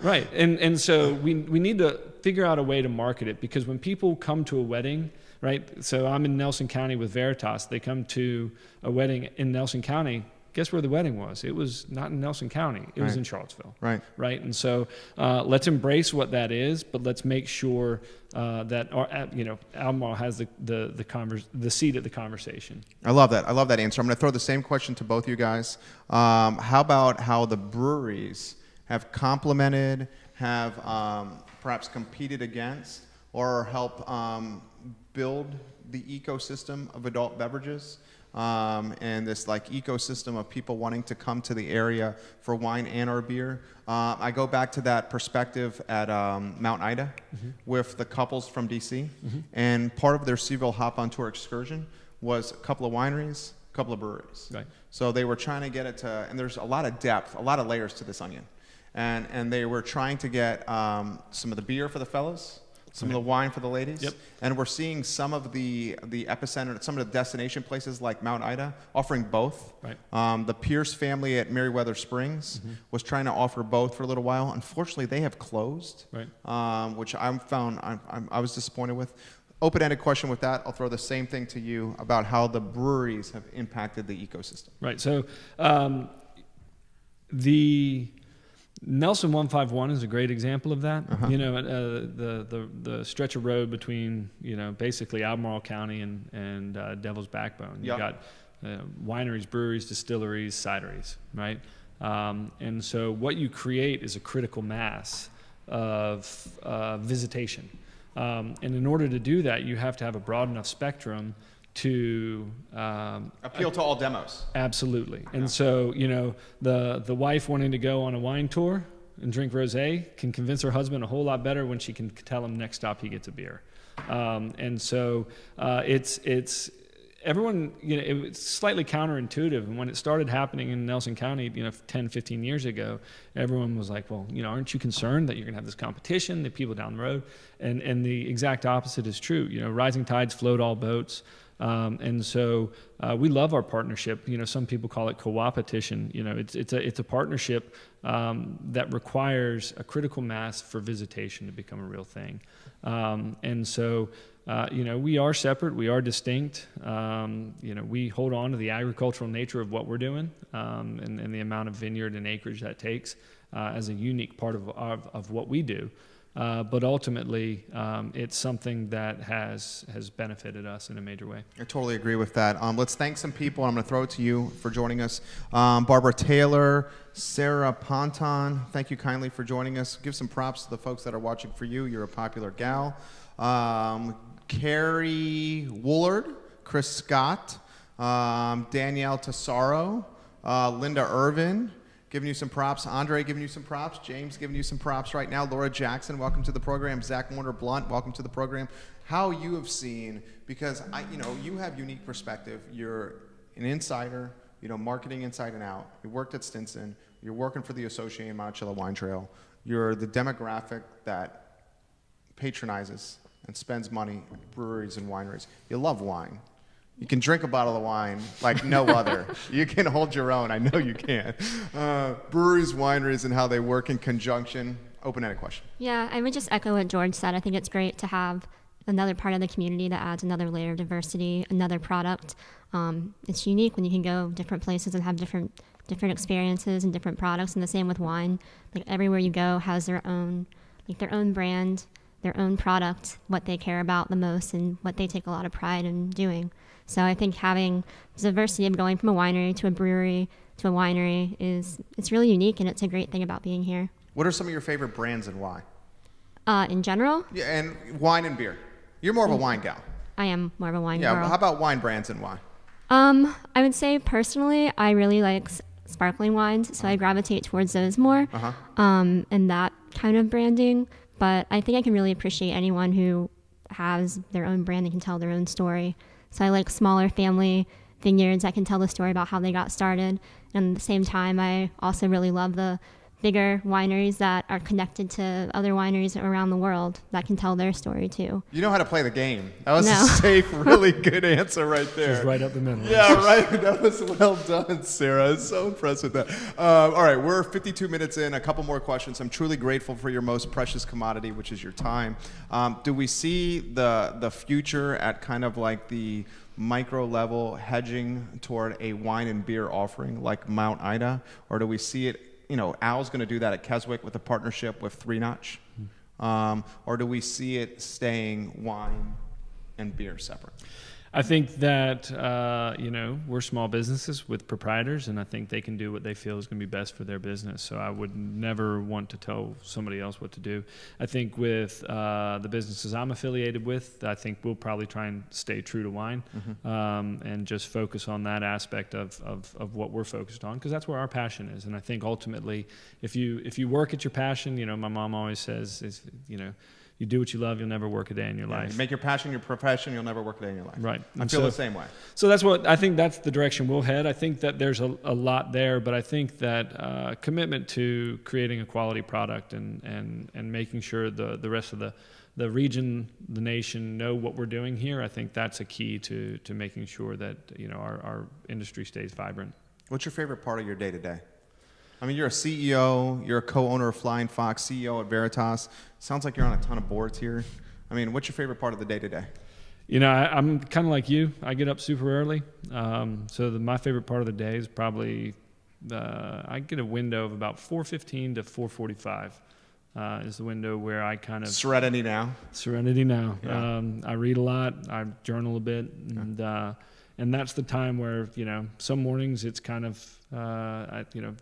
Right. And so we need to figure out a way to market it, because when people come to a wedding, right? So I'm in Nelson County with Veritas. They come to a wedding in Nelson County. Guess where the wedding was? It was not in Nelson County. It was in Charlottesville. Right. Right. And so let's embrace what that is, but let's make sure that Albemarle has the seat at the conversation. I love that. I love that answer. I'm going to throw the same question to both you guys. How about how the breweries have complemented, have perhaps competed against, or help build the ecosystem of adult beverages? And this like ecosystem of people wanting to come to the area for wine and or beer. I go back to that perspective at Mount Ida with the couples from DC, and part of their CVille Hop on Tour excursion was a couple of wineries, a couple of breweries. Right. So they were trying to get it to, and there's a lot of depth, a lot of layers to this onion, and they were trying to get some of the beer for the fellas, some of the wine for the ladies. Yep. And we're seeing some of the epicenter, some of the destination places like Mount Ida offering both. Right. The Pierce family at Meriwether Springs was trying to offer both for a little while. Unfortunately, they have closed, right. Which I was disappointed with. open-ended question with that. I'll throw the same thing to you about how the breweries have impacted the ecosystem. Right. So the Nelson 151 is a great example of that. Uh-huh. You know, the stretch of road between, you know, basically Albemarle County and Devil's Backbone. You got wineries, breweries, distilleries, cideries, right? And so what you create is a critical mass of visitation. And in order to do that, you have to have a broad enough spectrum to appeal to all demos. Absolutely. And so, you know, the wife wanting to go on a wine tour and drink rosé can convince her husband a whole lot better when she can tell him next stop he gets a beer. And so it's everyone, you know, it's slightly counterintuitive. And when it started happening in Nelson County, you know, 10, 15 years ago, everyone was like, well, you know, aren't you concerned that you're going to have this competition, the people down the road? And the exact opposite is true. You know, rising tides float all boats. And so we love our partnership. You know, some people call it co-opetition. You know, it's a partnership that requires a critical mass for visitation to become a real thing. And so, you know, we are separate. We are distinct. You know, we hold on to the agricultural nature of what we're doing and the amount of vineyard and acreage that takes as a unique part of what we do. But ultimately, it's something that has benefited us in a major way. I totally agree with that. Let's thank some people. I'm going to throw it to you for joining us. Barbara Taylor, Sarah Ponton, thank you kindly for joining us. Give some props to the folks that are watching for you. You're a popular gal. Carrie Woolard, Chris Scott, Danielle Tesoro, Linda Irvin, giving you some props. Andre giving you some props. James giving you some props right now. Laura Jackson, welcome to the program. Zach Warner Blunt, welcome to the program. How you have seen, because you have unique perspective. You're an insider, you know, marketing inside and out. You worked at Stinson. You're working for the Associated Monticello Wine Trail. You're the demographic that patronizes and spends money at breweries and wineries. You love wine. You can drink a bottle of wine like no other. You can hold your own. I know you can. Breweries, wineries, and how they work in conjunction. Open-ended question. Yeah, I would just echo what George said. I think it's great to have another part of the community that adds another layer of diversity, another product. It's unique when you can go different places and have different experiences and different products. And the same with wine. Like everywhere you go has their own brand, their own product, what they care about the most, and what they take a lot of pride in doing. So I think having the diversity of going from a winery to a brewery to a winery it's really unique, and it's a great thing about being here. What are some of your favorite brands and why? In general? Yeah, and wine and beer. You're more of a wine gal. I am more of a wine girl. Yeah, how about wine brands and why? I would say personally, I really like sparkling wines, so I gravitate towards those more, and that kind of branding. But I think I can really appreciate anyone who has their own brand and can tell their own story. So I like smaller family vineyards that can tell the story about how they got started. And at the same time, I also really love the bigger wineries that are connected to other wineries around the world that can tell their story too. You know how to play the game. That was a safe, really good answer right there. Just right up the middle. Yeah, right. That was well done, Sarah. I was so impressed with that. All right, we're 52 minutes in. A couple more questions. I'm truly grateful for your most precious commodity, which is your time. Do we see the future at kind of like the micro level hedging toward a wine and beer offering like Mount Ida, or do we see it? You know, Al's going to do that at Keswick with a partnership with Three Notch, or do we see it staying wine and beer separate? I think that, we're small businesses with proprietors, and I think they can do what they feel is going to be best for their business. So I would never want to tell somebody else what to do. I think with the businesses I'm affiliated with, I think we'll probably try and stay true to wine, and just focus on that aspect of what we're focused on, because that's where our passion is. And I think ultimately, if you work at your passion, my mom always says, you do what you love, you'll never work a day in your life. You make your passion your profession, you'll never work a day in your life. Right. I feel the same way. So I think that's the direction we'll head. I think that there's a lot there, but I think that commitment to creating a quality product and making sure the rest of the region, the nation know what we're doing here, I think that's a key to making sure that our industry stays vibrant. What's your favorite part of your day-to-day? I mean, you're a CEO, you're a co-owner of Flying Fox, CEO at Veritas. Sounds like you're on a ton of boards here. I mean, what's your favorite part of the day-to-day? I'm kind of like you. I get up super early. So my favorite part of the day is probably I get a window of about 4:15 to 4:45 is the window where I kind of... Serenity now. Yeah. I read a lot. I journal a bit. And that's the time where, some mornings it's kind of,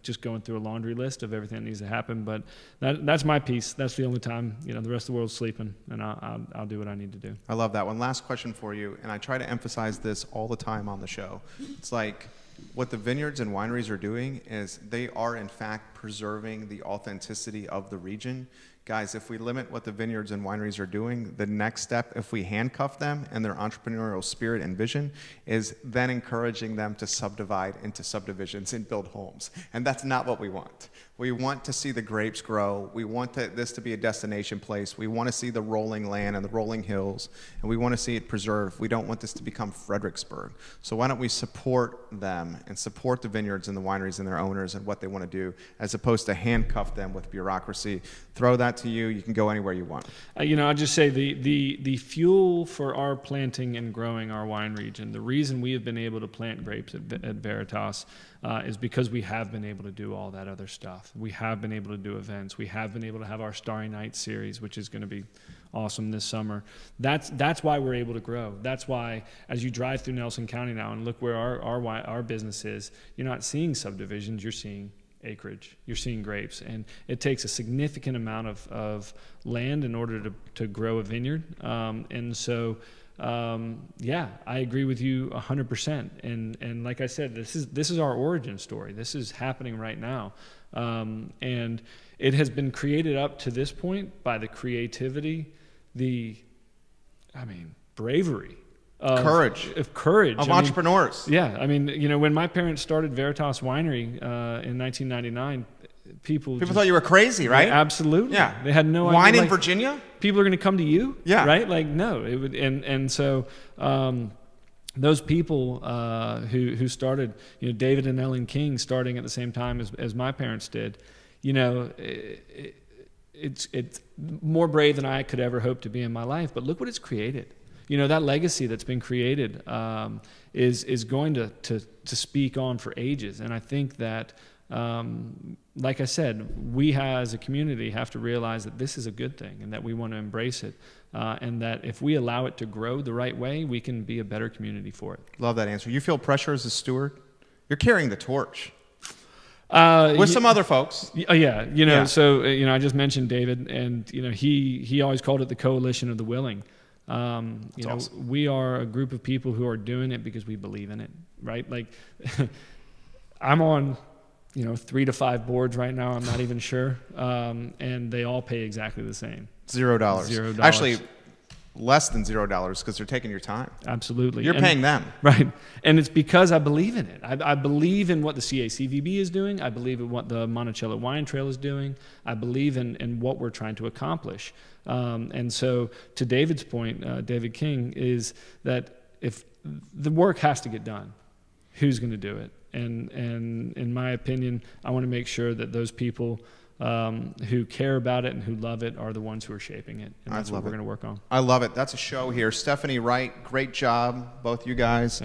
just going through a laundry list of everything that needs to happen. But that's my piece. That's the only time, the rest of the world's sleeping, and I'll do what I need to do. I love that one. Last question for you, and I try to emphasize this all the time on the show. It's like what the vineyards and wineries are doing is they are, in fact, preserving the authenticity of the region. Guys, if we limit what the vineyards and wineries are doing, the next step, if we handcuff them and their entrepreneurial spirit and vision, is then encouraging them to subdivide into subdivisions and build homes. And that's not what we want. We want to see the grapes grow. We want this to be a destination place. We want to see the rolling land and the rolling hills, and we want to see it preserved. We don't want this to become Fredericksburg. So why don't we support them and support the vineyards and the wineries and their owners and what they want to do, as opposed to handcuff them with bureaucracy. Throw that to you. You can go anywhere you want. I'll just say the fuel for our planting and growing our wine region, the reason we have been able to plant grapes at Veritas is because we have been able to do all that other stuff. We have been able to do events. We have been able to have our Starry Night series, which is going to be awesome this summer. That's why we're able to grow. That's why, as you drive through Nelson County now and look where our business is, you're not seeing subdivisions. You're seeing acreage. You're seeing grapes, and it takes a significant amount of land in order to grow a vineyard. And so, I agree with you 100%. And like I said, this is our origin story. This is happening right now. And it has been created up to this point by the creativity, bravery, courage of entrepreneurs. When my parents started Veritas Winery in 1999, people thought you were crazy, right? Absolutely. Yeah. They had no idea. Wine in Virginia? People are going to come to you? Yeah. Right? Like, no. It would, and so those people who started, David and Ellen King starting at the same time as my parents did, it's more brave than I could ever hope to be in my life. But look what it's created. That legacy that's been created is going to speak on for ages. And I think that, like I said, we as a community have to realize that this is a good thing and that we want to embrace it. And that if we allow it to grow the right way, we can be a better community for it. Love that answer. You feel pressure as a steward? You're carrying the torch. With some other folks. Yeah. So, I just mentioned David, and, he always called it the coalition of the willing. Awesome. We are a group of people who are doing it because we believe in it, right? Like, I'm on, 3 to 5 boards right now. I'm not even sure. And they all pay exactly the same. $0. Actually, less than $0 because they're taking your time. Absolutely. You're paying them. Right. And it's because I believe in it. I believe in what the CACVB is doing. I believe in what the Monticello Wine Trail is doing. I believe in what we're trying to accomplish. And so to David's point, David King, is that if the work has to get done, who's going to do it? And in my opinion, I want to make sure that those people who care about it and who love it are the ones who are shaping it. And that's what we're going to work on. I love it. That's a show here. Stephanie Wright, great job, both you guys.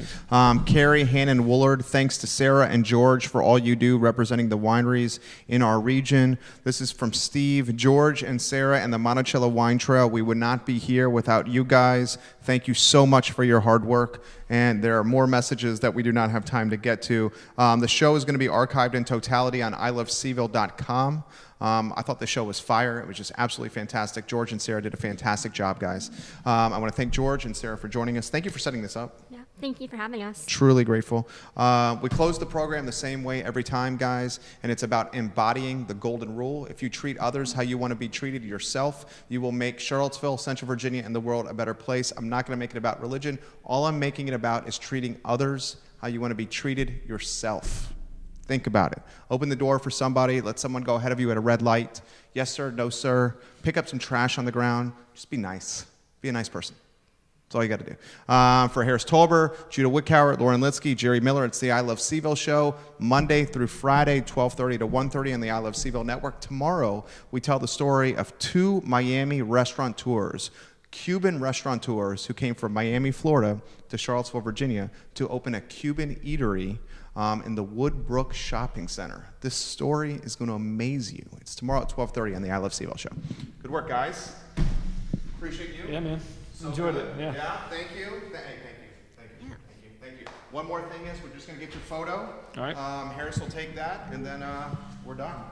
Carrie, Hannon Woolard, thanks to Sarah and George for all you do representing the wineries in our region. This is from Steve, George, and Sarah and the Monticello Wine Trail. We would not be here without you guys. Thank you so much for your hard work. And there are more messages that we do not have time to get to. The show is going to be archived in totality on ilovecville.com. I thought the show was fire. It was just absolutely fantastic. George and Sarah did a fantastic job, guys. I want to thank George and Sarah for joining us. Thank you for setting this up. Yeah, thank you for having us. Truly grateful. We close the program the same way every time, guys, and it's about embodying the golden rule. If you treat others how you want to be treated yourself, you will make Charlottesville, Central Virginia, and the world a better place. I'm not going to make it about religion. All I'm making it about is treating others how you want to be treated yourself. Think about it. Open the door for somebody. Let someone go ahead of you at a red light. Yes, sir. No, sir. Pick up some trash on the ground. Just be nice. Be a nice person. That's all you got to do. For Harris Tolber, Judah Wickower, Lauren Litsky, Jerry Miller, it's the I Love CVille Show, Monday through Friday, 12:30 to 1:30 on the I Love CVille Network. Tomorrow, we tell the story of 2 Miami restaurateurs, Cuban restaurateurs who came from Miami, Florida to Charlottesville, Virginia to open a Cuban eatery in the Woodbrook Shopping Center. This story is going to amaze you. It's tomorrow at 12:30 on the I Love CVille Show. Good work, guys. Appreciate you. Yeah, man. So Enjoyed good. it. Yeah. Thank you. Thank you. One more thing is we're just going to get your photo. All right. Harris will take that, and then we're done.